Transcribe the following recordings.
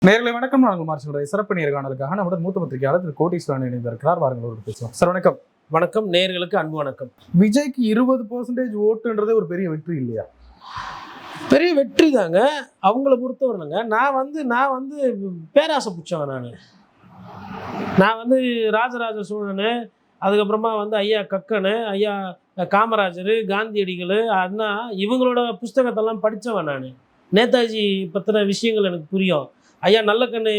நேர்களை வணக்கம். நான் உங்கள் மார்ச் சிறப்பு நேர்காணலுக்காக நம்முடைய மூத்த பத்திரிகையாளர் திரு கோட்டீஸ்வரன் இணைந்திருக்கிறார். வாருங்கள் ஒரு பேசுவோம். சார் வணக்கம். வணக்கம். நேயர்களுக்கு அன்பு வணக்கம். விஜய்க்கு 20% ஓட்டுன்றதே ஒரு பெரிய வெற்றி இல்லையா? பெரிய வெற்றி தாங்க. அவங்கள பொறுத்தவரைங்க நான் வந்து பேராசை பிடிச்சவன். நான் வந்து ராஜராஜ சோழனு, அதுக்கப்புறமா வந்து ஐயா கக்கனு, ஐயா காமராஜர், காந்தியடிகள், அண்ணா இவங்களோட புஸ்தகத்தெல்லாம் படித்தவன். நான் நேதாஜி பற்றின விஷயங்கள் எனக்கு புரியும். ஐயா நல்லக்கண்ணு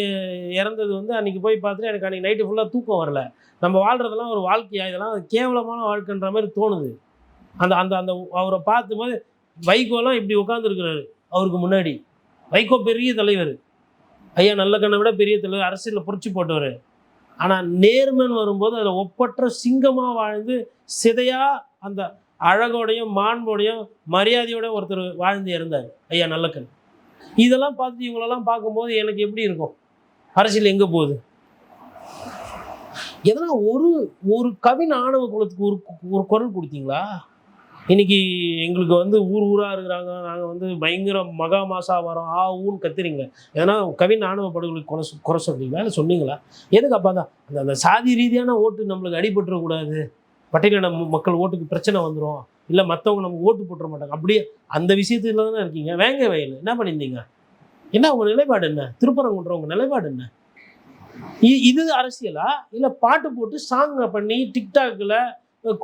இறந்தது வந்து அன்றைக்கி போய் பார்த்துட்டு எனக்கு அன்றைக்கி நைட்டு ஃபுல்லாக தூக்கம் வரல. நம்ம வாழ்கிறதெல்லாம் ஒரு வாழ்க்கையா, இதெல்லாம் கேவலமான வாழ்க்கைன்ற மாதிரி தோணுது. அந்த அந்த அந்த அவரை பார்த்தும்போது வைகோலாம் இப்படி உட்காந்துருக்கிறாரு. அவருக்கு முன்னாடி வைகோ பெரிய தலைவர், ஐயா நல்லக்கண்ணை விட பெரிய தலைவர், அரசியலில் புரட்சி போட்டவர். ஆனால் நேர்மன் வரும்போது அதில் ஒப்பற்ற சிங்கமாக வாழ்ந்து சிதையாக அந்த அழகோடையும் மாண்போடையும் மரியாதையோட ஒருத்தர் வாழ்ந்து இறந்தார் ஐயா நல்லக்கண். இதெல்லாம் பார்த்துட்டு இவங்களெல்லாம் பார்க்கும்போது எனக்கு எப்படி இருக்கும்? அரசியல் எங்கே போகுது? எதனா ஒரு கவின் ஆணவ குலத்துக்கு ஒரு குரல் கொடுத்தீங்களா? இன்னைக்கு எங்களுக்கு வந்து ஊராக இருக்கிறாங்க, நாங்கள் வந்து பயங்கர மகா மாசா வரோம், ஊன்னு கத்துறீங்க. எதனா கவின் ஆணவ படுகொலைக்கு குறை சொல்றீங்களா? இல்லை சொன்னீங்களா? எதுக்கு அப்பா தான் அந்த சாதி ரீதியான ஓட்டு நம்மளுக்கு அடிபட்டுறக்கூடாது, பட்டியலின மக்கள் ஓட்டுக்கு பிரச்சனை வந்துடும், இல்லை மற்றவங்க நமக்கு ஓட்டு போட்டுற மாட்டாங்க, அப்படியே அந்த விஷயத்துல தானே இருக்கீங்க. வேங்க வயல் என்ன பண்ணியிருந்தீங்க? என்ன உங்கள் நிலைப்பாடு என்ன? திருப்பரங்குன்றவங்க நிலைப்பாடு என்ன? இது அரசியலா? இல்லை பாட்டு போட்டு சாங்கை பண்ணி டிக்டாக்ல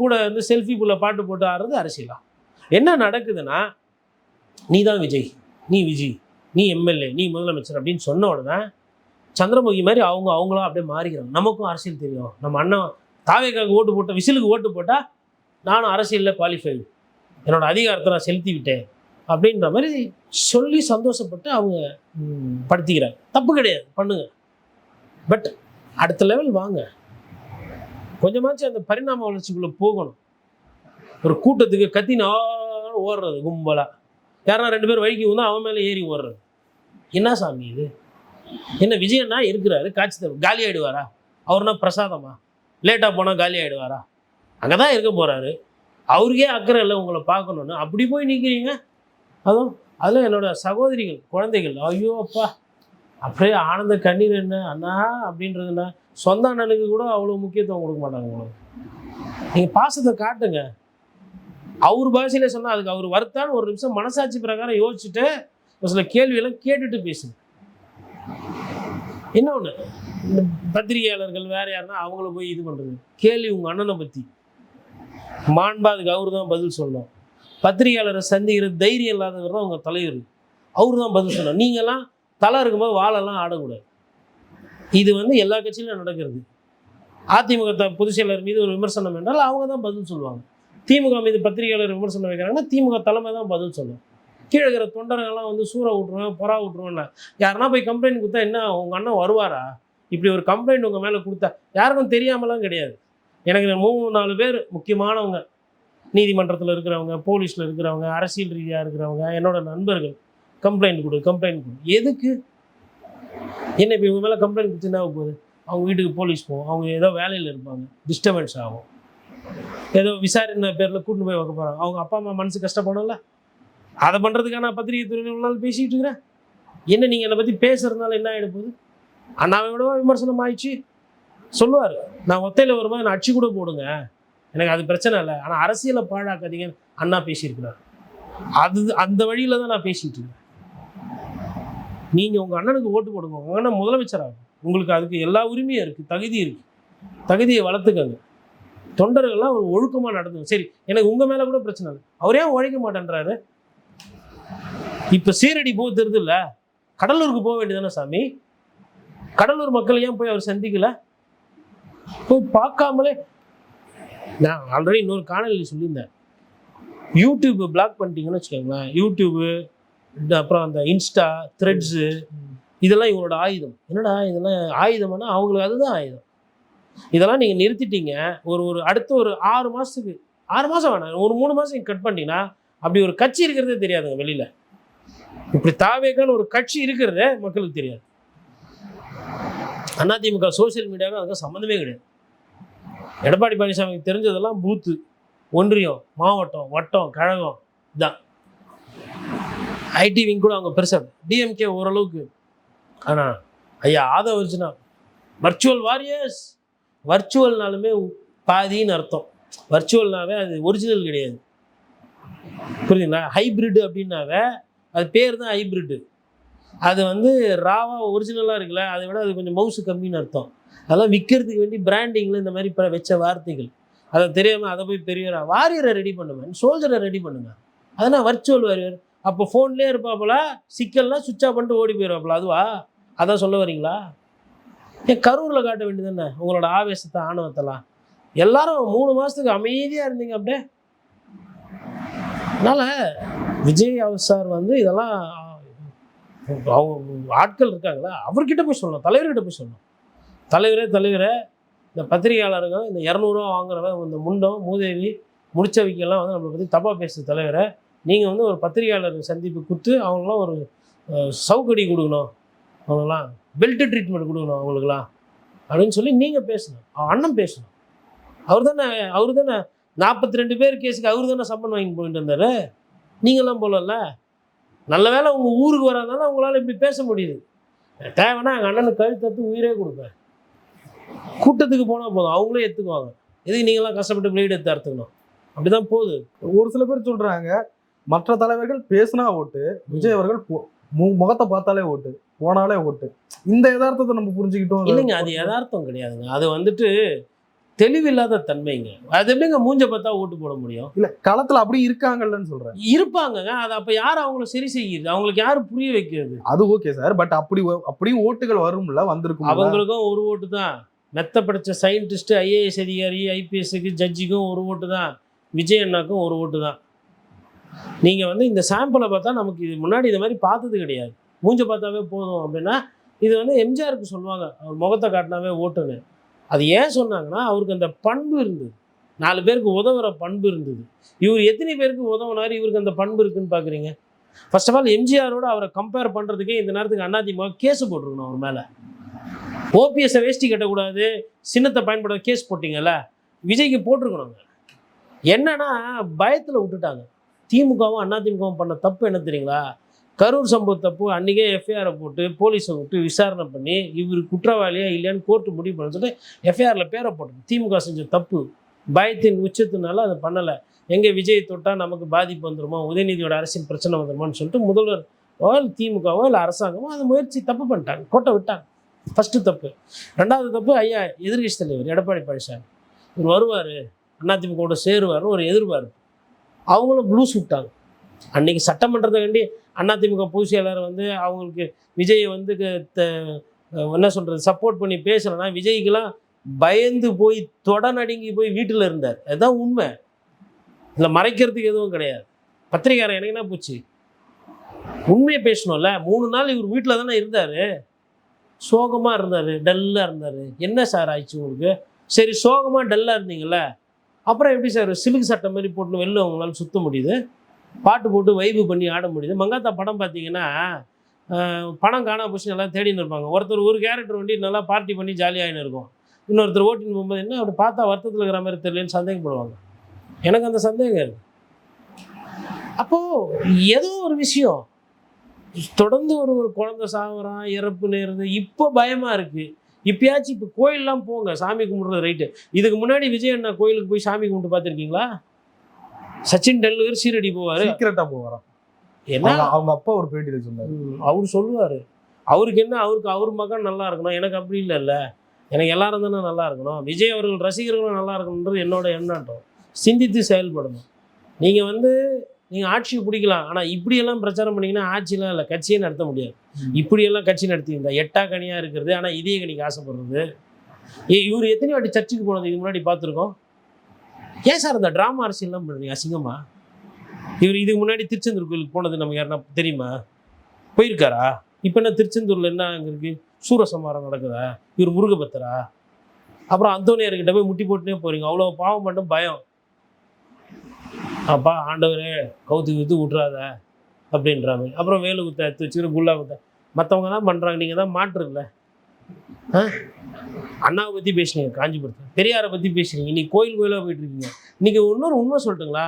கூட வந்து செல்ஃபிக்குள்ளே பாட்டு போட்டு ஆடுறது அரசியலா? என்ன நடக்குதுன்னா, நீ தான் விஜய், நீ விஜய், நீ எம்எல்ஏ, நீ முதலமைச்சர் அப்படின்னு சொன்ன உடனே சந்திரமுகி மாதிரி அவங்களாம் அப்படியே மாறிக்கிறாங்க. நமக்கும் அரசியல் தெரியும், நம்ம அண்ணன் தாவேக்காவுக்கு ஓட்டு போட்ட விசிலுக்கு ஓட்டு போட்டால் நானும் அரசியலில் குவாலிஃபைடு, என்னோடய அதிகாரத்தை நான் செலுத்தி விட்டேன் அப்படின்ற மாதிரி சொல்லி சந்தோஷப்பட்டு அவங்க படுத்திக்கிறாங்க. தப்பு கிடையாது, பண்ணுங்க. பட் அடுத்த லெவல் வாங்க. கொஞ்சமாச்சும் அந்த பரிணாம வளர்ச்சிக்குள்ளே போகணும். ஒரு கூட்டத்துக்கு கத்தினா ஓடுறது கும்பலாக, யாரா 2 பேர் வழிக்கு வந்தால் அவன் மேலே ஏறி ஓடுறது. என்ன சாமி இது? என்ன விஜயண்ணா இருக்கிறாரு, காட்சி தரும், காலி ஆகிடுவாரா? அவர்னா பிரசாதமா? லேட்டாக போனால் காலி ஆகிடுவாரா? அங்கே தான் இருக்க போகிறாரு. அவருக்கே அக்கறை இல்லை உங்களை பார்க்கணுன்னு, அப்படி போய் நிற்கிறீங்க. அதில் என்னோட சகோதரிகள், குழந்தைகள், ஐயோ அப்பா அப்படியே ஆனந்த கண்ணீர். என்ன அண்ணா அப்படின்றதுண்ணா, சொந்த அண்ணனுக்கு கூட அவ்வளோ முக்கியத்துவம் கொடுக்க மாட்டாங்க உங்களுக்கு. நீங்கள் பாசத்தை காட்டுங்க. அவர் பாஷையில சொன்னால் அதுக்கு அவர் வருத்தான்னு ஒரு நிமிஷம் மனசாட்சி பிரகாரம் யோசிச்சுட்டு ஒரு சில கேள்வியெல்லாம் கேட்டுட்டு பேசுங்க. இன்னொன்று, இந்த பத்திரிகையாளர்கள் வேறு யாருன்னா அவங்கள போய் இது பண்ணுறது. கேள்வி உங்கள் அண்ணனை பற்றி மாண்பா, அதுக்கு அவர் தான் பதில் சொல்லணும். பத்திரிகையாளரை சந்திக்கிற தைரியம் இல்லாதவர் தான் உங்கள் தலைவர், அவர் தான் பதில் சொல்லணும். நீங்கள்லாம் தலை இருக்கும்போது வாழெல்லாம் ஆடக்கூடாது. இது வந்து எல்லா கட்சியிலும் நடக்கிறது. அதிமுக பொதுச் செயலர் மீது ஒரு விமர்சனம் என்றால் அவங்க தான் பதில் சொல்லுவாங்க. திமுக மீது பத்திரிகையாளர் விமர்சனம் வைக்கிறாங்கன்னா திமுக தலைமை தான் பதில் சொல்லும். கீழே இருக்கிற தொண்டர்கள்லாம் வந்து சூற விட்டுருவேன், புறா விட்டுருவேன்ல. யாருன்னா போய் கம்ப்ளைண்ட் கொடுத்தா என்ன உங்கள் அண்ணன் வருவாரா? இப்படி ஒரு கம்ப்ளைண்ட் உங்கள் மேலே கொடுத்தா யாருக்கும் தெரியாமலாம் கிடையாது. எனக்கு 3-4 பேர் முக்கியமானவங்க, நீதிமன்றத்தில் இருக்கிறவங்க, போலீஸில் இருக்கிறவங்க, அரசியல் ரீதியாக இருக்கிறவங்க, என்னோட நண்பர்கள், கம்ப்ளைண்ட் கொடு. எதுக்கு? என்ன இப்போ இவங்க மேலே கம்ப்ளைண்ட் கொடுத்துன்னா போகுது? அவங்க வீட்டுக்கு போலீஸ் போகும், அவங்க ஏதோ வேலையில் இருப்பாங்க, டிஸ்டர்பன்ஸ் ஆகும், ஏதோ விசாரணை பேரில் கூட்டின்னு போய் வைக்க போகிறாங்க. அவங்க அப்பா அம்மா மனசு கஷ்டப்படல. அதை பண்ணுறதுக்காக நான் பத்திரிகை துறையில் இவ்வளோ நாள் பேசிக்கிட்டு இருக்கிறேன். என்ன நீங்கள் என்னை பற்றி பேசுகிறதுனால என்ன ஆகிடுப்போகுது? அண்ணாவை விடவா விமர்சனம் ஆயிடுச்சு? சொல்லுவார், நான் ஒத்தையில் வரும்போது நான் அடிச்சு கூட போடுங்க, எனக்கு அது பிரச்சனை இல்லை, ஆனால் அரசியலை பாழாக்காதீங்கன்னு அண்ணா பேசியிருக்கிறார். அந்த வழியில் தான் நான் பேசிகிட்டு இருக்கேன். நீங்கள் உங்கள் அண்ணனுக்கு ஓட்டு போடுங்க, உங்கள் அண்ணன் முதலமைச்சராகும், உங்களுக்கு அதுக்கு எல்லா உரிமையும் இருக்குது, தகுதி இருக்குது, தகுதியை வளர்த்துக்கங்க. தொண்டர்கள்லாம் ஒரு ஒழுக்கமாக நடந்துங்க. சரி, எனக்கு உங்கள் மேலே கூட பிரச்சனை இல்லை, அவரே உழைக்க மாட்டேன்றாரு. இப்போ சீரடி போக தெரியுது இல்லை, கடலூருக்கு போக வேண்டியதானே சாமி? கடலூர் மக்கள் ஏன் போய் அவர் சந்திக்கல? போய் பார்க்காமலே, நான் ஆல்ரெடி இன்னொரு காணொலியில் சொல்லியிருந்தேன், யூடியூப் பிளாக் பண்ணிட்டீங்கன்னு வச்சுக்கோங்களேன். யூடியூபு, அப்புறம் அந்த இன்ஸ்டா, த்ரெட்ஸு, இதெல்லாம் இவங்களோட ஆயுதம். என்னடா இதெல்லாம் ஆயுதம்னா அவங்களுக்கு அதுதான் ஆயுதம். இதெல்லாம் நீங்கள் நிறுத்திட்டீங்க. அடுத்த ஒரு 6 மாதத்துக்கு, 6 மாதம் வேணாம், ஒரு 3 மாதம் கட் பண்ணிட்டீங்கன்னா அப்படி ஒரு கட்சி இருக்கிறதே தெரியாதுங்க வெளியில். இப்படி தாவேக்கான ஒரு கட்சி இருக்கிறதே மக்களுக்கு தெரியாது. அதிமுக சோசியல் மீடியாவுக்கு அதுக்கு சம்மந்தமே கிடையாது. எடப்பாடி பழனிசாமிக்கு தெரிஞ்சதெல்லாம் பூத்து, ஒன்றியம், மாவட்டம், வட்டம், கழகம் தான். ஐடி விங் கூட அவங்க பெருசாக, டிஎம்கே ஓரளவுக்கு. ஆனால் ஐயா ஆதவ அர்ஜுனா வர்ச்சுவல் வாரியர்ஸ். வர்ச்சுவல்னாலுமே பாதின்னு அர்த்தம். வர்ச்சுவல்னாவே அது ஒரிஜினல் கிடையாது, புரியுதுங்களா? ஹைப்ரிட் அப்படின்னாவே அது பேர் தான் ஹைப்ரிட்டு. அது வந்து ராவாக ஒரிஜினலாக இருக்குல்ல, அதை விட அது கொஞ்சம் மவுசு கம்மின்னு அர்த்தம். அதெல்லாம் விற்கிறதுக்கு வேண்டி பிராண்டிங்கில் இந்த மாதிரி வச்ச வார்த்தைகள். அதை தெரியாமல் அதை போய் பெரிய வாரியரை ரெடி பண்ணுவேன், சோல்ஜரை ரெடி பண்ணுங்க. அதனால் வர்ச்சுவல் வாரியர். அப்போ ஃபோன்லேயே இருப்பாப்புல, சிக்கல்னா சுவிட்ச் ஆஃப் பண்ணிட்டு ஓடி போயிடுவாப்புல. அதுவா? அதான் சொல்ல வரீங்களா? ஏன் கரூரில் காட்ட வேண்டியது என்ன உங்களோட ஆவேசத்தை, ஆணவத்தெல்லாம்? எல்லாரும் 3 மாதத்துக்கு அமைதியாக இருந்தீங்க அப்படியே. அதனால் விஜய் சார் வந்து இதெல்லாம் அவங்க ஆட்கள் இருக்காங்களா, அவர்கிட்ட போய் சொல்லணும், தலைவர்கிட்ட போய் சொல்லணும். தலைவரே இந்த பத்திரிகையாளர்கள் இந்த 200 ரூபா வாங்குறவன், இந்த முண்டம் மூதேவி முடிச்சவைக்கெல்லாம் வந்து நம்மளை பற்றி தப்பாக பேசுது தலைவரை. நீங்கள் வந்து ஒரு பத்திரிகையாளர் சந்திப்பு கொடுத்து அவங்களாம் ஒரு சவுக்கடி கொடுக்கணும், அவங்களாம் பெல்ட் ட்ரீட்மெண்ட் கொடுக்கணும் அவங்களுக்குலாம் அப்படின்னு சொல்லி நீங்கள் பேசணும். அண்ணன் பேசணும். அவர் தானே 42 பேர் கேஸுக்கு அவர் தானே சம்மன் வாங்கி போயிட்டு இருந்தார், நீங்களாம் போகலல்ல. நல்ல வேலை உங்கள் ஊருக்கு வராதனால உங்களால் இப்படி பேச முடியுது. தேவைன்னா எங்கள் அண்ணனுக்கு கழுத்தத்து உயிரே கொடுப்பேன். கூட்டத்துக்கு போனால் போதும், அவங்களே எடுத்துக்குவாங்க. எதுக்கு நீங்களாம் கஷ்டப்பட்டு பிளேடு எடுத்து அறுத்துக்கணும்? அப்படிதான் போகுது. ஒரு சில பேர் சொல்றாங்க, மற்ற தலைவர்கள் பேசினா ஓட்டு, விஜய் அவர்கள் முகத்தை பார்த்தாலே ஓட்டு, போனாலே ஓட்டு. இந்த யதார்த்தத்தை நம்ம புரிஞ்சுக்கிட்டோம். இல்லைங்க, அது யதார்த்தம் கிடையாதுங்க. அது வந்துட்டு தெளிவில்லாத தன்மைங்க. அது எப்படிங்க மூஞ்ச பார்த்தா ஓட்டு போட முடியும்? இல்ல, களத்துல அப்படி இருக்காங்கல்லன்னு சொல்றேன். இருப்பாங்கங்க. அது அப்ப யார் அவங்கள சரி செய்யுது? அவங்களுக்கு யாரு புரிய வைக்கிறது? அது ஓகே சார், பட் அப்படியும் ஓட்டுகள் வரும்ல, வந்திருக்கும். அவங்களுக்கும் ஒரு ஓட்டு தான். மெத்த படிச்ச சயின்டிஸ்ட், ஐஏஎஸ் அதிகாரி, ஐபிஎஸ்க்கு, ஜட்ஜிக்கும் ஒரு ஓட்டு தான். விஜய் அண்ணாக்கும் ஒரு ஓட்டு தான். நீங்கள் வந்து இந்த சாம்பிளை பார்த்தா நமக்கு இது முன்னாடி இந்த மாதிரி பார்த்தது கிடையாது. மூஞ்ச பார்த்தாவே போதும் அப்படின்னா, இது வந்து எம்ஜிஆருக்கு சொல்லுவாங்க, அவர் முகத்தை காட்டினாவே ஓட்டுன்னு. அது ஏன் சொன்னாங்கன்னா, அவருக்கு அந்த பண்பு இருந்தது, 4 பேருக்கு உதவுற பண்பு இருந்தது. இவர் எத்தனை பேருக்கு உதவுனார்? இவருக்கு அந்த பண்பு இருக்குன்னு பார்க்குறீங்க? ஃபர்ஸ்ட் ஆஃப் ஆல் எம்ஜிஆரோட அவரை கம்பேர் பண்ணுறதுக்கே இந்த நேரத்துக்கு அதிமுக கேஸ் போட்டிருக்கணும் அவர் மேலே. ஓபிஎஸ்ஸை வேஷ்டி கட்டக்கூடாது, சின்னத்தை பயன்பட கேஸ் போட்டிங்கல்ல, விஜய்க்கு போட்டிருக்கணுங்க. என்னன்னா பயத்தில் விட்டுட்டாங்க. திமுகவும் அதிமுகவும் பண்ண தப்பு என்ன தெரியுங்களா? கரூர் சம்பவ தப்பு அன்றைக்கே எஃப்ஐஆரை போட்டு போலீஸை விட்டு விசாரணை பண்ணி இவர் குற்றவாளியா இல்லையான்னு கோர்ட்டு முடிவு பண்ண சொல்லிட்டு எஃப்ஐஆரில் பேரை போட்டது. திமுக செஞ்ச தப்பு, பயத்தின் உச்சத்தினால அதை பண்ணலை. எங்கே விஜய் தொட்டால் நமக்கு பாதிப்பு வந்துடுமோ, உதயநிதியோட அரசியல் பிரச்சனை வந்துடுமோன்னு சொல்லிட்டு முதல்வரோ திமுகவோ இல்லை அரசாங்கமோ அந்த முயற்சி தப்பு பண்ணிட்டாங்க, கோட்டை விட்டாங்க. ஃபஸ்ட்டு தப்பு. 2வது தப்பு, ஐயா எதிர்கட்சி தலைவர் எடப்பாடி பழனிசாமி இவர் வருவார், அதிமுகவோட சேருவார்னு ஒரு எதிர்பார்ப்பு. அவங்களும் ப்ளூஸ் விட்டாங்க. அன்றைக்கி சட்டமன்றத்தை கண்டி அதிமுக பொதுச் செயலாளர் வந்து அவங்களுக்கு விஜயை வந்து என்ன சொல்கிறது சப்போர்ட் பண்ணி பேசலைன்னா, விஜய்க்கெல்லாம் பயந்து போய் தொட நடுங்கி போய் வீட்டில் இருந்தார். அதுதான் உண்மை. இதில் மறைக்கிறதுக்கு எதுவும் கிடையாது. பத்திரிக்காரன் எனக்கு என்ன போச்சு, உண்மையை பேசணும்ல. 3 நாள் இவர் வீட்டில் தானே இருந்தார், சோகமாக இருந்தார், டல்லாக இருந்தார். என்ன சார் ஆயிடுச்சு உங்களுக்கு? சரி, சோகமாக டல்லாக இருந்தீங்கள்ல, அப்புறம் எப்படி சார் சிலுக்கு சட்டை மாதிரி போட்டு வெளில அவங்களால சுற்ற முடியுது, பாட்டு போட்டு வைப்பு பண்ணி ஆட முடியுது? மங்காத்தா படம் பார்த்தீங்கன்னா பணம் காணா போச்சு நல்லா தேடின்னு இருப்பாங்க. ஒருத்தர் ஒரு கேரக்டர் வண்டி நல்லா பார்ட்டி பண்ணி ஜாலியாகின்னு இருக்கும், இன்னொருத்தர் ஓட்டின்னு போகும்போது என்ன அப்படி பார்த்தா வருத்தத்தில் இருக்கிற மாதிரி தெரியலன்னு சந்தேகப்படுவாங்க. எனக்கு அந்த சந்தேகம் இருக்குது. அப்போது ஏதோ ஒரு விஷயம் தொடர்ந்து ஒரு குழந்தை சாகுறான், இறப்பு நேருது, இப்போ பயமாக இருக்குது. இப்பயாச்சும் இப்போ கோயிலெலாம் போங்க, சாமி கும்பிட்றது ரைட்டு. இதுக்கு முன்னாடி விஜய் அண்ணா கோயிலுக்கு போய் சாமி கும்பிட்டு பார்த்துருக்கீங்களா? சச்சின் டெண்டுல்கர் சீரடி போவார், சீக்கிரட்டாக போவாராம். என்ன அவங்க அப்பா ஒரு பேட்டியில் சொன்னார். அவர் சொல்லுவார், அவருக்கு என்ன, அவர் மகன் நல்லா இருக்கணும், எனக்கு அப்படி இல்லைல்ல, எனக்கு எல்லாரும் தானே நல்லா இருக்கணும், விஜய் அவர்கள் ரசிகர்களும் நல்லா இருக்கணுன்றது என்னோட எண்ணாட்டம். சிந்தித்து செயல்படணும். நீங்கள் ஆட்சியை பிடிக்கலாம், ஆனால் இப்படியெல்லாம் பிரச்சாரம் பண்ணிங்கன்னா ஆட்சியெலாம் இல்லை, கட்சியே நடத்த முடியாது. இப்படியெல்லாம் கட்சி நடத்தியிருந்தா எட்டாக்கனியாக இருக்கிறது, ஆனால் இதய கணிக்கு ஆசைப்படுறது. இவர் எத்தனை வாட்டி சர்ச்சுக்கு போனது இதுக்கு முன்னாடி பார்த்துருக்கோம். ஏன் சார் இந்த ட்ராமா அரசியல்லாம் பண்ணுறீங்க அசிங்கமா? இவர் இதுக்கு முன்னாடி திருச்செந்தூர் கோயிலுக்கு போனது நமக்கு யாருன்னா தெரியுமா? போயிருக்காரா? இப்போ என்ன திருச்செந்தூரில் என்ன அங்கே இருக்குது, சூரசம்ஹாரம் நடக்குதா? இவர் முருகபத்தரா? அப்புறம் அந்தோனியார்கிட்ட போய் முட்டி போட்டுனே போகிறீங்க, அவ்வளோ பாவம் மட்டும் பயம். அப்பா ஆண்டவரே கவுத்து வித்து விட்றாத அப்படின்றாங்க. அப்புறம் வேலு குத்த எடுத்து வச்சுக்கிற குல்லா குத்த மற்றவங்க தான் பண்ணுறாங்க, நீங்கள் தான் மாற்றுல. அண்ணாவை பற்றி பேசுனீங்க, காஞ்சிபுரத்தில் பெரியாரை பற்றி பேசுனீங்க, இன்றைக்கி கோயிலாக போயிட்டுருக்கீங்க. இன்றைக்கி இன்னொரு உண்மை சொல்லட்டுங்களா?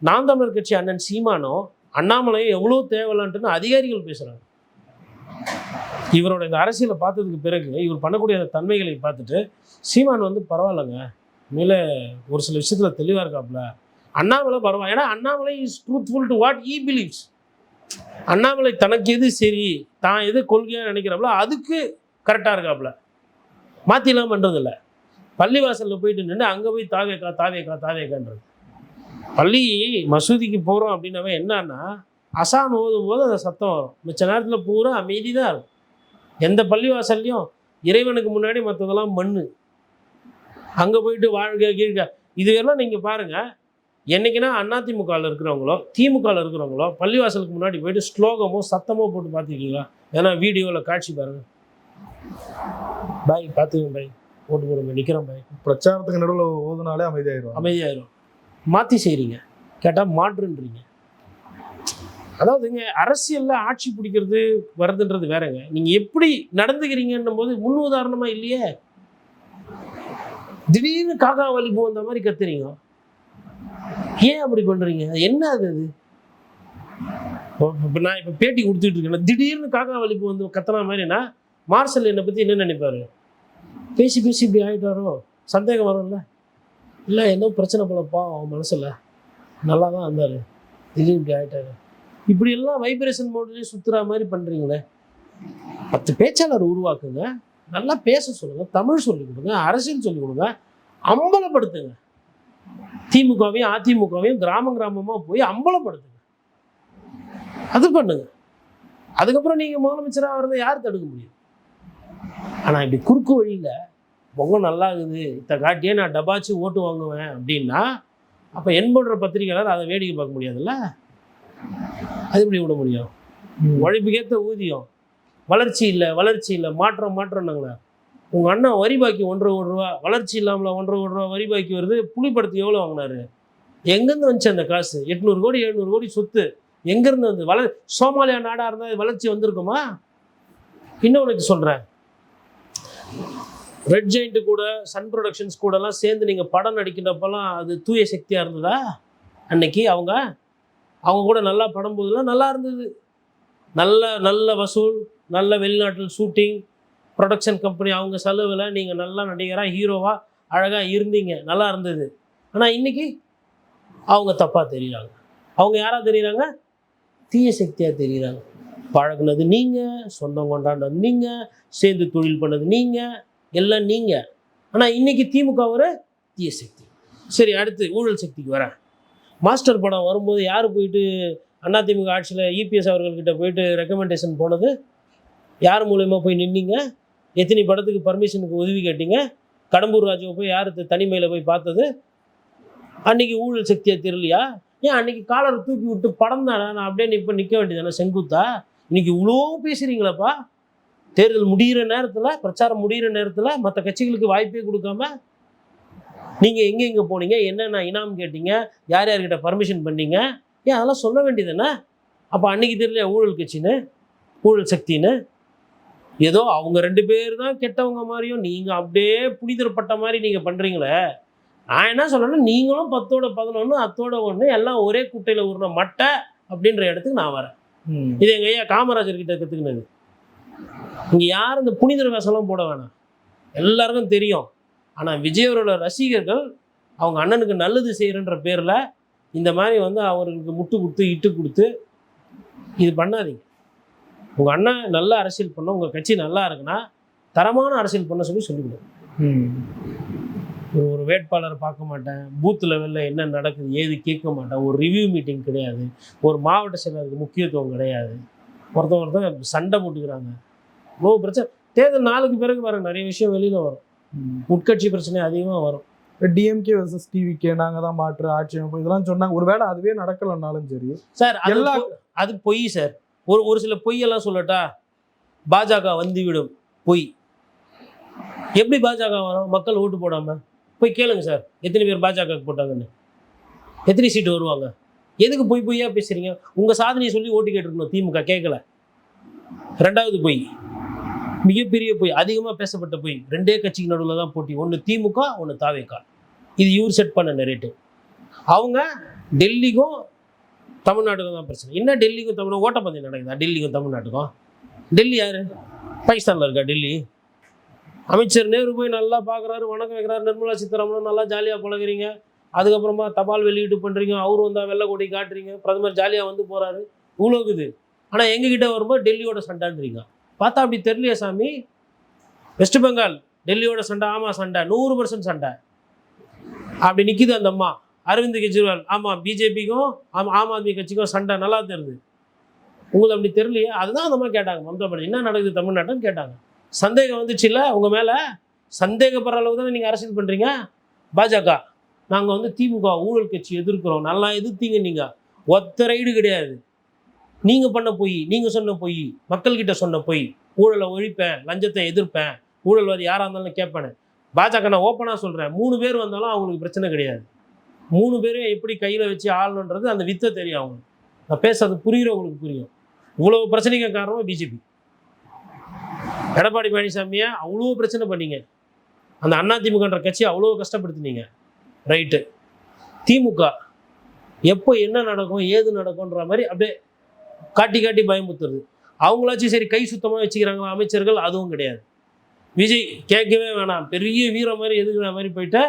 நாம் தமிழர் கட்சி அண்ணன் சீமானோ அண்ணாமலையும் எவ்வளோ தேவையில்லான்ட்டுன்னு அதிகாரிகள் பேசுகிறாங்க. இவரோட இந்த அரசியலை பார்த்ததுக்கு பிறகு இவர் பண்ணக்கூடிய அந்த தன்மைகளை பார்த்துட்டு சீமான் வந்து பரவாயில்லைங்க, உண்மையில ஒரு சில விஷயத்தில் தெளிவாக இருக்காப்புல, அண்ணாமலை பரவாயில்ல. ஏன்னா Annamalai is truthful to what he believes. Annamalai தனக்கு எது சரி, தான் எது கொள்கையாக நினைக்கிறாப்புல அதுக்கு கரெக்டாக இருக்காப்புல, மாற்றிலாம் பண்ணுறதில்ல. பள்ளிவாசலில் போயிட்டு நின்று அங்கே போய் தாவேக்கான்றது. பள்ளி மசூதிக்கு போகிறோம் அப்படின்னாவே என்னன்னா, அசான் ஓதும் போது அந்த சத்தம் வரும், மிச்ச நேரத்தில் பூரா அமைதி தான் இருக்கும். எந்த பள்ளிவாசல்லையும் இறைவனுக்கு முன்னாடி மற்றதெல்லாம் மண்ணு, அங்கே போயிட்டு வாழ்க கீழ்க இதுவெல்லாம் நீங்கள் பாருங்கள். என்றைக்குன்னா அதிமுகவில் இருக்கிறவங்களோ திமுகவில் இருக்கிறவங்களோ பள்ளிவாசலுக்கு முன்னாடி போயிட்டு ஸ்லோகமோ சத்தமோ போட்டு பார்த்துருக்கீங்களா? ஏன்னா வீடியோவில் காட்சி பாருங்கள். பாய் பார்த்துக்கங்க, பாய் ஓட்டு போடுங்க, நிற்கிறோம் பாய். பிரச்சாரத்துக்கு நடுவில் ஓதுனாலே அமைதியாயிரும். மாற்றி செய்கிறீங்க, கேட்டால் மாற்றுன்றீங்க. அதாவதுங்க அரசியலில் ஆட்சி பிடிக்கிறது வருதுன்றது வேறங்க, நீங்கள் எப்படி நடந்துக்கிறீங்கன்னும் போது முன் உதாரணமாக இல்லையே. திடீர்னு காக்கா வலிப்பு வந்த மாதிரி கத்துறீங்க, ஏன் அப்படி பண்ணுறீங்க? என்ன அது? இப்போ நான் இப்போ பேட்டி கொடுத்துட்டு இருக்கேன், திடீர்னு காக்கா வலிப்பு வந்து கத்துன மாதிரினா மார்ஷல் என்னை பற்றி என்ன நினைப்பாரு? பேசி இப்படி ஆகிட்டாரோ சந்தேகம் வரும்ல. இல்லை என்ன பிரச்சனை போலப்பா அவன் மனசில் நல்லா தான் இருந்தார், திடீர்னு இப்படி ஆகிட்டாரு. இப்படியெல்லாம் வைப்ரேஷன் மோட்லேயே சுற்றுற மாதிரி பண்ணுறீங்களே. 10 பேச்சாளர் உருவாக்குங்க, நல்லா பேச சொல்லுங்கள், தமிழ் சொல்லிக் கொடுங்க, அரசியல் சொல்லிக் கொடுங்க, அம்பலப்படுத்துங்க. திமுகவையும் அதிமுகவையும் கிராமமாக போய் அம்பலப்படுத்துங்க, அது பண்ணுங்க. அதுக்கப்புறம் நீங்கள் முதலமைச்சராக வர்றதை யார் தடுக்க முடியும்? ஆனால் இப்படி குறுக்கு வழியில் பொங்க நல்லா இருக்குது, இதை காட்டியே நான் டபாச்சு ஓட்டு வாங்குவேன் அப்படின்னா அப்போ என் போன்ற பத்திரிகையாளர் அதை வேடிக்கை பார்க்க முடியாதுல்ல. அது எப்படி விட முடியும்? உழைப்புக்கேற்ற ஊதியம், வளர்ச்சி இல்லை மாற்றம்னாங்களே. உங்கள் அண்ணன் வரி பாக்கி 1.5 கோடி ரூபா, வளர்ச்சி இல்லாமல் 1.5 கோடி ரூபா வரி பாக்கி வருது. புலிப்படத்துக்கு எவ்வளோ வாங்கினாரு? எங்கேருந்து வந்துச்சு அந்த காசு? 800 கோடி 700 கோடி சொத்து எங்கேருந்து வந்து? சோமாலியா நாடாக இருந்தால் வளர்ச்சி வந்திருக்குமா? இன்னும் உனக்கு சொல்கிறேன், ரெட் ஜெயிண்ட் கூட சன் ப்ரொடக்ஷன்ஸ் கூடலாம் சேர்ந்து நீங்கள் படம் நடிக்கிறப்பெல்லாம் அது தூய சக்தியாக இருந்ததா? அன்னைக்கு அவங்க கூட நல்லா படம் போதெல்லாம் நல்லா இருந்தது. நல்ல வசூல், நல்ல வெளிநாட்டில் ஷூட்டிங், ப்ரொடக்ஷன் கம்பெனி அவங்க செலவில் நீங்கள் நல்லா நடிகராக ஹீரோவாக அழகாக இருந்தீங்க, நல்லா இருந்தது. ஆனால் இன்றைக்கி அவங்க தப்பாக தெரியுறாங்க. அவங்க யாராக தெரியுறாங்க? தீய சக்தியாக தெரியுறாங்க. பழகுனது நீங்கள், சொந்தம் கொண்டாண்டது நீங்கள், சேர்ந்து தொழில் பண்ணது நீங்கள், எல்லாம் நீங்கள். ஆனால் இன்றைக்கி திமுக ஒரு தீய சக்தி. சரி, அடுத்து ஊழல் சக்திக்கு வரேன். மாஸ்டர் படம் வரும்போது யார் போயிட்டு அதிமுக ஆட்சியில் இபிஎஸ் அவர்கள்கிட்ட போயிட்டு ரெக்கமெண்டேஷன் போனது? யார் மூலயமா போய் நின்னீங்க? எத்தனை படத்துக்கு பர்மிஷனுக்கு உதவி கேட்டீங்க? கடம்பூர் ராஜுவை போய் யார் தனிமையில் போய் பார்த்தது? அன்றைக்கி ஊழல் சக்தியாக தெரியலையா? ஏன் அன்றைக்கி காலரை தூக்கி விட்டு படம் தானே, நான் அப்படியே இப்போ நிற்க வேண்டியதானே செங்குத்தா? இன்றைக்கி இவ்வளோ பேசுகிறீங்களப்பா. தேர்தல் முடிகிற நேரத்தில், பிரச்சாரம் முடிகிற நேரத்தில் மற்ற கட்சிகளுக்கு வாய்ப்பே கொடுக்காம நீங்கள் எங்கே போனீங்க, என்னென்ன இனாம் கேட்டீங்க, யார் யார்கிட்ட பர்மிஷன் பண்ணீங்க? ஏன் அதெல்லாம் சொல்ல வேண்டியதுன்னா? அப்போ அன்றைக்கி தெரியல ஊழல் கட்சின்னு, ஊழல் சக்தின்னு. ஏதோ அவங்க 2 பேர் தான் கெட்டவங்க மாதிரியும் நீங்கள் அப்படியே புனிதப்பட்ட மாதிரி நீங்கள் பண்ணுறீங்களே. நான் என்ன சொல்கிறேன்னா, நீங்களும் 10ஓட 11 10ஓட 1 எல்லாம் ஒரே குட்டையில் ஊறின மட்டை அப்படின்ற இடத்துக்கு நான் வரேன். இது எங்கள் ஐயா காமராஜர்கிட்ட கற்றுக்கினது. இங்கே யாரும் இந்த புனிதர் வேஷம்லாம் போட வேணாம், எல்லாருக்கும் தெரியும். ஆனால் விஜயோட ரசிகர்கள் அவங்க அண்ணனுக்கு நல்லது செய்கிறன்ற பேரில் இந்த மாதிரி வந்து அவர்களுக்கு முட்டு கொடுத்து இட்டு கொடுத்து இது பண்ணாதீங்க. உங்கள் அண்ணன் நல்ல அரசியல் பண்ண, உங்கள் கட்சி நல்லா இருக்குன்னா தரமான அரசியல் பண்ண சொல்லிவிடுங்க. ஒரு வேட்பாளரை பார்க்க மாட்டேன், பூத் லெவலில் என்ன நடக்குது ஏது கேட்க மாட்டேன், ஒரு ரிவ்யூ மீட்டிங் கிடையாது, ஒரு மாவட்ட செயலருக்கு முக்கியத்துவம் கிடையாது, ஒருத்தவங்க சண்டை போட்டுக்கிறாங்க. இவ்வளோ பிரச்சனை. தேர்தல் நாளுக்கு பிறகு வர நிறைய விஷயம் வெளியில் வரும், உட்கட்சி பிரச்சனை அதிகமாக வரும். டிஎம்கே வர்சஸ் டிவிகே நாங்கள் தான் மாற்று ஆட்சி அமைப்பு இதெல்லாம் சொன்னாங்க. ஒருவேளை அதுவே நடக்கலைன்னாலும் சரி சார், அது பொய் சார். ஒரு சில பொய்யெல்லாம் சொல்லட்டா? பாஜக வந்துவிடும் பொய். எப்படி பாஜக வரும்? மக்கள் ஓட்டு போடாமல் போய் கேளுங்க சார், எத்தனை பேர் பாஜக போட்டாங்கன்னு, எத்தனை சீட்டு வருவாங்க? எதுக்கு பொய்யா பேசுகிறீங்க? உங்கள் சாதனையை சொல்லி ஓட்டு கேட்டுருக்கணும், திமுக கேட்கல. 2வது பொய், மிகப்பெரிய பொய், அதிகமாக பேசப்பட்ட பொய். 2 கட்சிக்கு நடுவில் தான் போட்டி, ஒன்று திமுக ஒன்று தாவேகா. இது இவர் செட் பண்ண நெரேட்டிவ். அவங்க டெல்லிக்கும் தமிழ்நாட்டுக்கும் தான் பிரச்சனை. என்ன டெல்லிக்கும் தமிழ்நாடு ஓட்டப்பந்தயம் நடக்குதா? டெல்லிக்கும் தமிழ்நாட்டுக்கும்? டெல்லி யார்? பாகிஸ்தானில் இருக்கா டெல்லி? அமைச்சர் நேரு போய் நல்லா பார்க்குறாரு, வணக்கம் வைக்கிறாரு, நிர்மலா சீதாராமன் நல்லா ஜாலியாக பழகுறீங்க, அதுக்கப்புறமா தபால் வெளியீட்டு பண்ணுறீங்க, அவர் வந்தால் வெள்ளை கொடி காட்டுறீங்க, பிரதமர் ஜாலியாக வந்து போகிறாரு, இவ்வளோக்குது. ஆனால் எங்ககிட்ட வரும்போது டெல்லியோட சண்டைன்றீங்க. பார்த்தா அப்படி தெரியலையே சாமி. வெஸ்ட் பெங்கால் டெல்லியோட சண்டை, ஆமாம் சண்டை, 100% சண்டை. அப்படி நிற்கிது அந்த அம்மா அரவிந்த் கெஜ்ரிவால். ஆமாம், பிஜேபிக்கும் ஆம் ஆத்மி கட்சிக்கும் சண்டை நல்லா தெரியுது. உங்களுக்கு அப்படி தெரியலையே. அதுதான் அந்த அம்மா கேட்டாங்க, மம்தா பானர்ஜி என்ன நடக்குது தமிழ்நாட்டுன்னு கேட்டாங்க. சந்தேகம் வந்துச்சு இல்லை உங்கள் மேலே? சந்தேகப்படுற அளவு தானே நீங்கள் அரசியல் பண்ணுறீங்க. பாஜக நாங்கள் வந்து திமுக ஊழல் கட்சி எதிர்க்கிறோம், நல்லா எதிர்த்தீங்க. நீங்கள் ஒத்த ரைடு கிடையாது. நீங்கள் பண்ண பொய், நீங்கள் சொன்ன பொய், மக்கள்கிட்ட சொன்ன பொய், ஊழலை ஒழிப்பேன், லஞ்சத்தை எதிர்ப்பேன், ஊழல்வாதி யாராக இருந்தாலும் கேட்பேன். பாஜக நான் ஓப்பனாக சொல்கிறேன், 3 பேர் வந்தாலும் அவங்களுக்கு பிரச்சனை கிடையாது. 3 பேரையும் எப்படி கையில் வச்சு ஆளணுன்றது அந்த வித்தை தெரியும் அவங்களுக்கு. நான் பேசுறது புரியுறவங்களுக்கு புரியும். இவ்வளோ பிரச்சனைக்கு காரணமாக பிஜேபி. எடப்பாடி பழனிசாமியை அவ்வளோ பிரச்சனை பண்ணீங்க, அந்த அதிமுகன்ற கட்சி அவ்வளோ கஷ்டப்படுத்தினீங்க, ரைட்டு. திமுக எப்போ என்ன நடக்கும் ஏது நடக்கும்ன்ற மாதிரி அப்படியே காட்டி காட்டி பயமுத்துறது. அவங்களாச்சும் சரி கை சுத்தமாக வச்சுக்கிறாங்களா அமைச்சர்கள்? அதுவும் கிடையாது. விஜய் கேட்கவே வேணாம், பெரிய வீரம் மாதிரி எதுக்குற மாதிரி போயிட்டு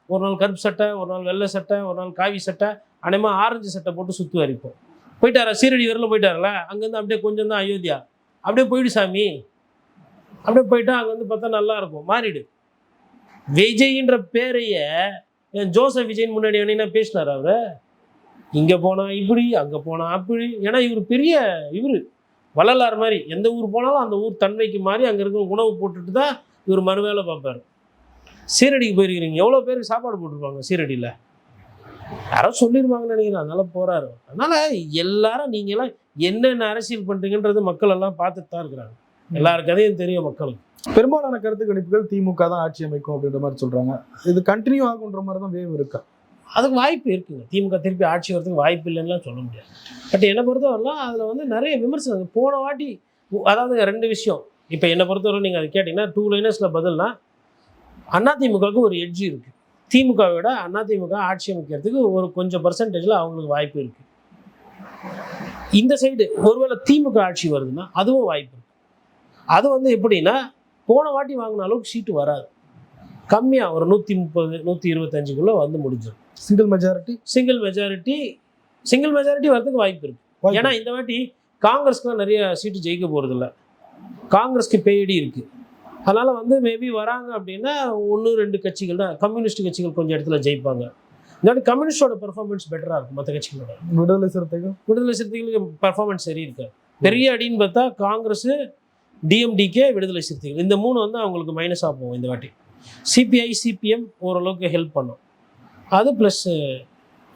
ஒரு நாள் கருப்பு சட்டை, ஒரு நாள் வெள்ளை சட்டை, ஒரு நாள் காவி சட்டை, அனைமா ஆரஞ்சு சட்டை போட்டு சுற்றி வரைப்போம். போயிட்டாரா சீரடி வரல போயிட்டாரல, அங்கேருந்து அப்படியே கொஞ்சம் தான் அயோத்தியா, அப்படியே போயிடு சாமி. அப்படியே போயிட்டா அங்கேருந்து பார்த்தா நல்லா இருக்கும், மாறிடு. விஜய்ன்ற பேரையே என் ஜோசப் விஜயின் முன்னாடி என்ன பேசினார் அவர்? இங்கே போனால் இப்படி, அங்கே போனால் அப்படி. ஏன்னா இவர் பெரிய இவர் வள்ளலார் மாதிரி, எந்த ஊர் போனாலும் அந்த ஊர் தன்மைக்கு மாறி அங்கே இருக்க உணவு போட்டுட்டு தான் இவர் மறுவேளை பார்ப்பார். சீரடிக்கு போயிருக்கிறீங்க, எவ்வளோ பேருக்கு சாப்பாடு போட்டிருப்பாங்க சீரடியில்? யாரோ சொல்லிடுவாங்கன்னு நினைக்கிறேன், அதனால் போகிறாரு. அதனால் எல்லாரும் நீங்களாம் என்னென்ன அரசியல் பண்ணுறீங்கன்றது மக்கள் எல்லாம் பார்த்துட்டு தான் இருக்கிறாங்க. எல்லாருக்கும் அதையும் தெரியும் மக்களுக்கு. பெரும்பாலான கருத்து கணிப்புகள் திமுக தான் ஆட்சி அமைக்கும் அப்படின்ற மாதிரி சொல்றாங்க. இது கண்டினியூ ஆகுன்ற மாதிரி தான் வேவ் இருக்கா? அதுக்கு வாய்ப்பு இருக்குங்க. திமுக திருப்பி ஆட்சி வரதுக்கு வாய்ப்பு இல்லைன்னா சொல்ல முடியாது. பட் என்னை பொறுத்தவரைலாம் அதில் வந்து நிறைய விமர்சனம். போன வாட்டி அதாவது 2 விஷயம். இப்போ என்னை பொறுத்தவரை நீங்கள் அதை கேட்டிங்கன்னா 2 லைனர்ஸில் பதில்னா, அதிமுகவுக்கு ஒரு எட்ஜ் இருக்குது. திமுகவை விட அதிமுக ஆட்சி அமைக்கிறதுக்கு ஒரு கொஞ்சம் பர்சன்டேஜில் அவங்களுக்கு வாய்ப்பு இருக்குது. இந்த சைடு ஒருவேளை திமுக ஆட்சி வருதுன்னா அதுவும் வாய்ப்பு இருக்குது. அது வந்து எப்படின்னா, போன வாட்டி வாங்கின அளவுக்கு சீட்டு வராது, கம்மியாக ஒரு 130 125க்குள்ளே வந்து முடிஞ்சிடும். சிங்கிள் மெஜாரிட்டி வரதுக்கு வாய்ப்பு இருக்குது. ஏன்னா இந்த வாட்டி காங்கிரஸ்க்குலாம் நிறைய சீட்டு ஜெயிக்க போகிறதில்ல, காங்கிரஸ்க்கு பேயடி இருக்குது. அதனால் வந்து மேபி வராங்க அப்படின்னா 1-2 கட்சிகள் தான், கம்யூனிஸ்ட் கட்சிகள் கொஞ்சம் இடத்துல ஜெயிப்பாங்க. இந்த வாட்டி கம்யூனிஸ்டோட பெர்ஃபார்மன்ஸ் பெட்டராக இருக்கும் மற்ற கட்சிகளோட. விடுதலை சிறுத்தைகளுக்கு பெர்ஃபார்மன்ஸ் சரி இருக்காது. பெரிய அடின்னு பார்த்தா காங்கிரஸ், டிஎம்டிகே, விடுதலை சிறுத்தைகள், இந்த 3 வந்து அவங்களுக்கு மைனஸாக போகும் இந்த வாட்டி. சிபிஐ சிபிஎம் ஓரளவுக்கு ஹெல்ப் பண்ணும், அது ப்ளஸ்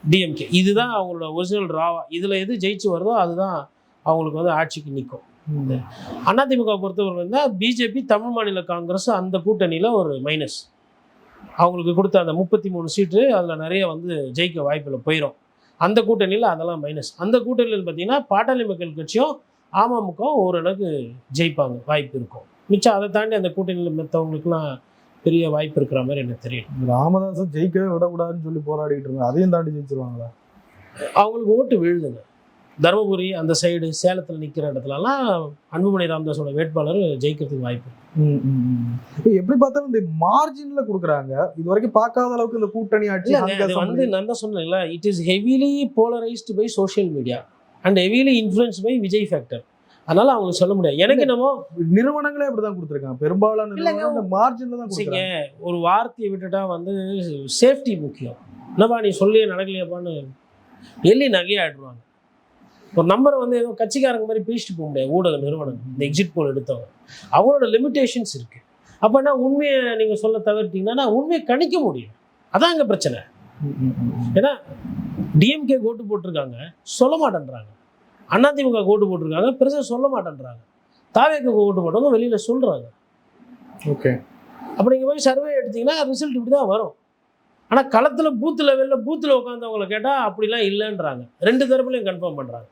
டிஎம்கே. இதுதான் அவங்களோட ஒரிஜினல் ராவா. இதில் எது ஜெயிச்சு வருதோ அதுதான் அவங்களுக்கு வந்து ஆட்சிக்கு நிற்கும். அதிமுக பொறுத்தவரை இருந்தால் பிஜேபி, தமிழ் மாநில காங்கிரஸ், அந்த கூட்டணியில் ஒரு மைனஸ். அவங்களுக்கு கொடுத்த அந்த 33 சீட்டு அதில் நிறைய வந்து ஜெயிக்க வாய்ப்பில் போயிடும். அந்த கூட்டணியில் அதெல்லாம் மைனஸ். அந்த கூட்டணியில் பார்த்தீங்கன்னா பாட்டாளி மக்கள் கட்சியும் அமமுக ஓரளவுக்கு ஜெயிப்பாங்க, வாய்ப்பு இருக்கும். மிச்சம் அதை தாண்டி அந்த கூட்டணியில் மற்றவங்களுக்குலாம் பெரிய வாய்ப்பு இருக்கிற மாதிரி எனக்கு தெரியும். ராமதாஸை ஜெயிக்கவே விடக்கூடாதுன்னு சொல்லி போராடிட்டு இருந்தாங்க, அதையும் தாண்டி ஜெயிச்சிருவாங்களா? அவங்களுக்கு ஓட்டு விழுதுங்க. தருமபுரி அந்த சைடு சேலத்தில் நிற்கிற இடத்துலலாம் அன்புமணி ராமதாஸோட வேட்பாளர் ஜெயிக்கிறதுக்கு வாய்ப்பு. எப்படி பார்த்தாலும் இந்த மார்ஜின்ல கொடுக்குறாங்க, இது வரைக்கும் பார்க்காத அளவுக்கு இந்த கூட்டணி ஆட்சி வந்து நான் தான் சொன்னேன்ல, it is heavily polarised by social media and heavily influence by Vijay factor. அதனால அவங்களுக்கு சொல்ல முடியாது. எனக்கு நம்ம நிறுவனங்களே அப்படிதான் கொடுத்துருக்காங்க, பெரும்பாலான மார்ஜின்ல தான் கொடுக்குறாங்க. ஒரு வார்த்தையை விட்டுட்டா வந்து சேஃப்டி முக்கியம். என்னப்பா நீ சொல்லியே நடக்கலையாப்பான்னு எள்ளி நகையாடுவாங்க. ஒரு நம்பரை வந்து ஏதோ கட்சிக்காரங்க மாதிரி பேசிட்டு போக முடியாது ஊடக நிறுவனங்கள். இந்த எக்ஸிட் போல் எடுத்தவங்க அவங்களோட லிமிட்டேஷன்ஸ் இருக்கு. அப்போனா உண்மையை நீங்கள் சொல்ல தவிர்த்தீங்கன்னா உண்மையை கணிக்க முடியும். அதான் அங்கே பிரச்சனை. ஏன்னா டிஎம்கே ஓட்டு போட்டிருக்காங்க, சொல்ல மாட்டேன்றாங்க. அதிமுக ஓட்டு போட்டிருக்காங்க, பெருசாக சொல்ல மாட்டேன்றாங்க. தாவேக்கு ஓட்டு போட்டவங்க வெளியில் சொல்கிறாங்க. ஓகே, அப்படி இங்கே போய் சர்வே எடுத்தீங்கன்னா ரிசல்ட் இப்படி தான் வரும். ஆனால் களத்தில் பூத்து லெவலில் பூத்தில் உட்காந்தவங்களை கேட்டால் அப்படிலாம் இல்லைன்றாங்க. 2 தரப்புலையும் கன்ஃபார்ம் பண்ணுறாங்க.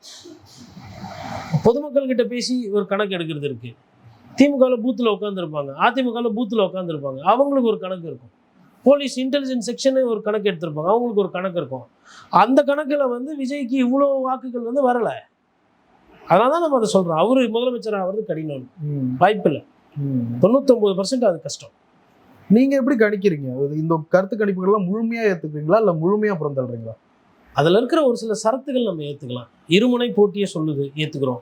பொதுமக்கள்கிட்ட பேசி ஒரு கணக்கு எடுக்கிறது இருக்குது. திமுகவில் பூத்தில் உட்காந்துருப்பாங்க, அதிமுகவில் பூத்தில் உட்காந்துருப்பாங்க, அவங்களுக்கு ஒரு கணக்கு இருக்கும். போலீஸ் இன்டெலிஜென்ஸ் செக்ஷனு ஒரு கணக்கு எடுத்திருப்பாங்க, அவங்களுக்கு ஒரு கணக்கு இருக்கும். அந்த கணக்கில் வந்து விஜய்க்கு இவ்வளோ வாக்குகள் வந்து வரலை. அதனால தான் நம்ம அதை சொல்கிறோம். அவர் முதலமைச்சர் ஆகிறது கடினம், வாய்ப்பில்லை. 99% அது கஷ்டம். நீங்க எப்படி கணிக்கிறீங்க? இந்த கருத்து கணிப்புகள்லாம் முழுமையா ஏத்துக்கிறீங்களா இல்ல முழுமையா புறந்தள்ளுறீங்களா? அதில் இருக்கிற ஒரு சில சரத்துகள் நம்ம ஏற்றுக்கலாம். இருமுனை போட்டியை சொல்லுது, ஏற்றுக்கிறோம்.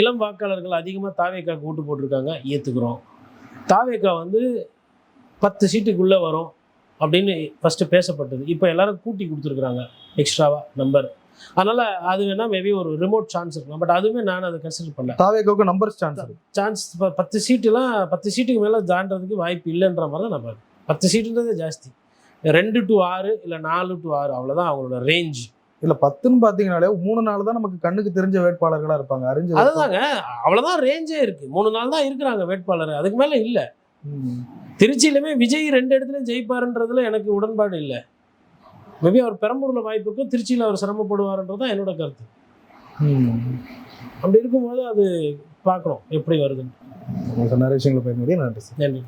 இளம் வாக்காளர்கள் அதிகமாக தாவேக்காவுக்கு ஓட்டு போட்டிருக்காங்க, ஏற்றுக்கிறோம். தாவேக்கா வந்து 10 சீட்டுக்குள்ளே வரும் அப்படின்னு ஃபஸ்ட்டு பேசப்பட்டது. இப்போ எல்லாரும் கூட்டி கொடுத்துருக்குறாங்க எக்ஸ்ட்ராவாக நம்பர். அதனால் அது வேணால் மேபி ஒரு ரிமோட் சான்ஸ் இருக்கலாம். பட் அதுவுமே நான் அதை கன்சிடர் பண்ணல. தாவேக்காவுக்கு நம்பர் சான்ஸ் 10 சீட்டுலாம் 10 சீட்டுக்கு மேலே தாண்டதுக்கு வாய்ப்பு இல்லைன்ற மாதிரி தான் நான் பார்க்குறேன். 10 சீட்டுன்றதே ஜாஸ்தி. 2 to 6 இல்லை 4 to 6 அவ்வளோதான் அவங்களோட ரேஞ்ச். இல்ல 10ன்னு பாத்தீங்கன்னாலே 3 நாள் தான் நமக்கு கண்ணுக்கு தெரிஞ்ச வேட்பாளர்களா இருப்பாங்க. அறிஞ்ச அதுதாங்க, அவ்வளோதான் ரேஞ்சே இருக்குது. 3 நாள் தான் இருக்கிறாங்க வேட்பாளர், அதுக்கு மேலே இல்லை. திருச்சியிலுமே விஜய் 2 இடத்துலையும் ஜெயிப்பாருன்றதுல எனக்கு உடன்பாடு இல்லை. மேபி அவர் பெரம்பூரில் வாய்ப்பு இருக்கும், திருச்சியில் அவர் சிரமப்படுவார்ன்றது தான் என்னோட கருத்து. அப்படி இருக்கும்போது அது பார்க்குறோம் எப்படி வருதுன்னு. நிறைய விஷயங்களை பயன்படுத்தி நன்றி. நன்றி.